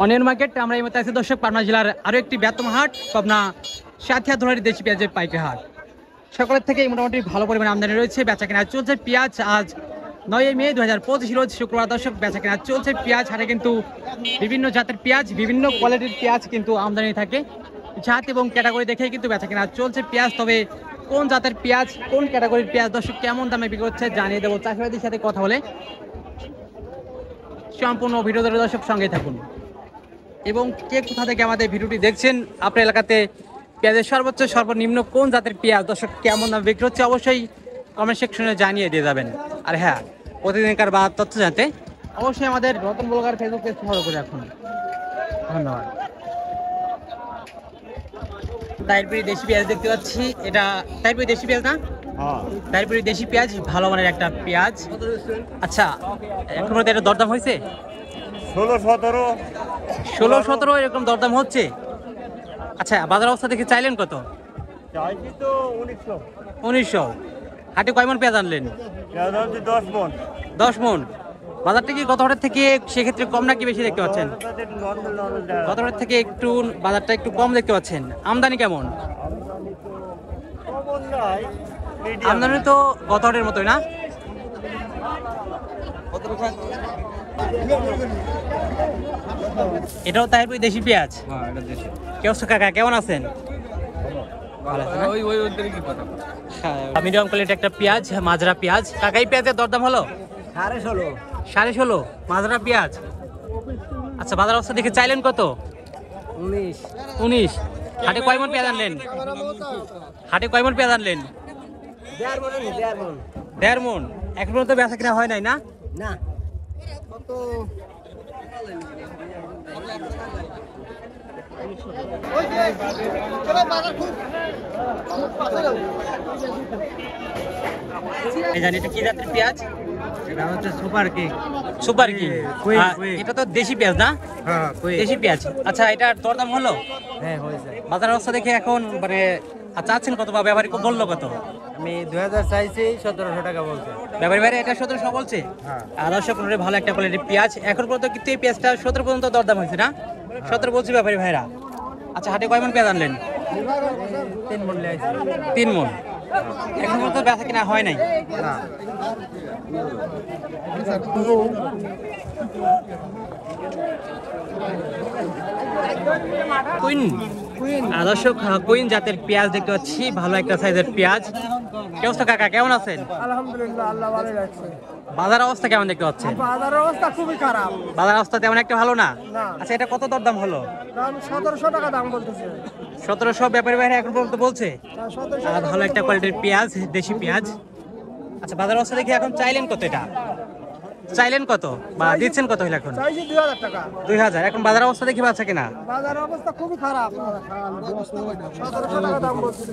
Onion market আমরা এই মধ্যে আছি দর্শক পাবনা জেলার আরো একটি বৃহত্তম হাট পাবনা সাথিয়া ধরারি দেশি পেঁয়াজের পাইকারি হাট। সকালের থেকে মোটামুটি ভালো পরিমাণে আমদানি রয়েছে, বেচা কেনা চলছে। পেঁয়াজ আজ 9 মে 2025 রোজ শুক্রবার দর্শক বেচা কেনা চলছে। পেঁয়াজ হাটে কিন্তু বিভিন্ন জাতের পেঁয়াজ, বিভিন্ন কোয়ালিটির পেঁয়াজ কিন্তু আমদানি থাকে। জাত এবং ক্যাটাগরি দেখে কিন্তু বেচা কেনা চলছে পেঁয়াজ। তবে কোন জাতের পেঁয়াজ, কোন ক্যাটাগরির পেঁয়াজ দর্শক কেমন দামে বিক্রি হচ্ছে জানিয়ে দেবো চাষিবাদের সাথে কথা বলে। সম্পূর্ণ ভিডিও ধরে দর্শক সঙ্গে থাকুন। এবং কে কোথা থেকে আমাদের ভিডিওটি দেখছেন, আপনার এলাকাতে পেঁয়াজের সর্বোচ্চ সর্বনিম্ন কোন জাতের পেঁয়াজ দর্শক কেমন দাম বিক্রি হচ্ছে অবশ্যই কমেন্ট সেকশনে জানিয়ে দিয়ে যাবেন। আর হ্যাঁ, প্রতিদিনকার বা তথ্য জানতে অবশ্যই আমাদের Ratan blogger Facebook page follow করে রাখুন। ধন্যবাদ। তাইরপুরি দেশি পেঁয়াজ দেখতে পাচ্ছি, এটা তাইরপুরি দেশি পেঁয়াজ না? তাইরপুরি দেশি পেঁয়াজ ভালো মানের একটা পেঁয়াজ। আচ্ছা, এখন মধ্যে এটা দরদাম হয়েছে 16-17 এরকম দরদাম হচ্ছে। আচ্ছা, বাজার অবস্থা দেখে চাইলেন কত? 1900। হাটে কয় মন পেঁয়াজ আনলেন? 10 মন। বাজারটা কি গত হাটের থেকে সেক্ষেত্রে কম নাকি বেশি দেখতে পাচ্ছেন? গত হাটের থেকে একটু বাজারটা একটু কম দেখতে পাচ্ছেন। আমদানি কেমন? আমদানি তো গত হাটের মতোই না? এটাও তাইরপুরি দেশি পেঁয়াজ। কেউ কাকা কেমন আছেন? মিডিয়াম কোয়ালিটি একটা পেঁয়াজ, মাজরা পেঁয়াজ। কাকা এই পেঁয়াজের দরদাম হলো 16.5 মাজরা পেঁয়াজ। আচ্ছা, বাজার অবস্থা দেখে চাইলেন কত? 19। হাটে কয় মন পেঁয়াজ আনলেন? 1.5 মন। এখন পর্যন্ত বেচা কিনা হয় নাই না? এটা কি জাতের পেঁয়াজ? Super king. এটা তো দেশি পেঁয়াজ না? দেশি পেঁয়াজ। আচ্ছা, এটার দরদাম হলো? বাজার অবস্থা দেখে এখন মানে চাচ্ছেন কত বা ব্যাপারী বললো কত? আমি 2000 চাইছি, 1700 টাকা বলছে ব্যাপারী ভাইরা। এটা 1700 বলছে। আর দর্শক ভালো একটা কোয়ালিটির পেঁয়াজ। এখন পর্যন্ত কিন্তু এই পেঁয়াজটা 17 পর্যন্ত দরদাম হয়েছে না? 17 বলছে ব্যাপারী ভাইরা। আচ্ছা, হাটে কয় মন পেঁয়াজ আনলেন? 3 মন। এখন পর্যন্ত বেচা কিনা হয় নাই। দর্শক কুইন জাতের পেঁয়াজ দেখতে পাচ্ছি, ভালো একটা সাইজের পেঁয়াজ। কেউ কাকা কেমন আছেন? আলহামদুলিল্লাহ, আল্লাহ ভালো রাখছে। বাজার অবস্থা কেমন দেখতে পাচ্ছেন? বাজারের অবস্থা খুবই খারাপ। বাজার অবস্থা তেমন একটা ভালো না? আচ্ছা, এটা কত দরদাম হলো? দাম 1700 টাকা দাম বলতেছে। 1700 ব্যাপারী ভাইরা এখন পর্যন্ত বলছে। ভালো একটা কোয়ালিটির পেঁয়াজ, দেশি পেঁয়াজ। আচ্ছা, বাজার অবস্থা দেখি এখন চাইলেন কত? এটা চাইলেন কত বা দিচ্ছেন কত হলো এখন? চাইছি 2000 টাকা। 2000। এখন বাজার অবস্থা দেখি পাচ্ছে কিনা? বাজারের অবস্থা খুবই খারাপ। 1700 টাকা দাম বলতেছে।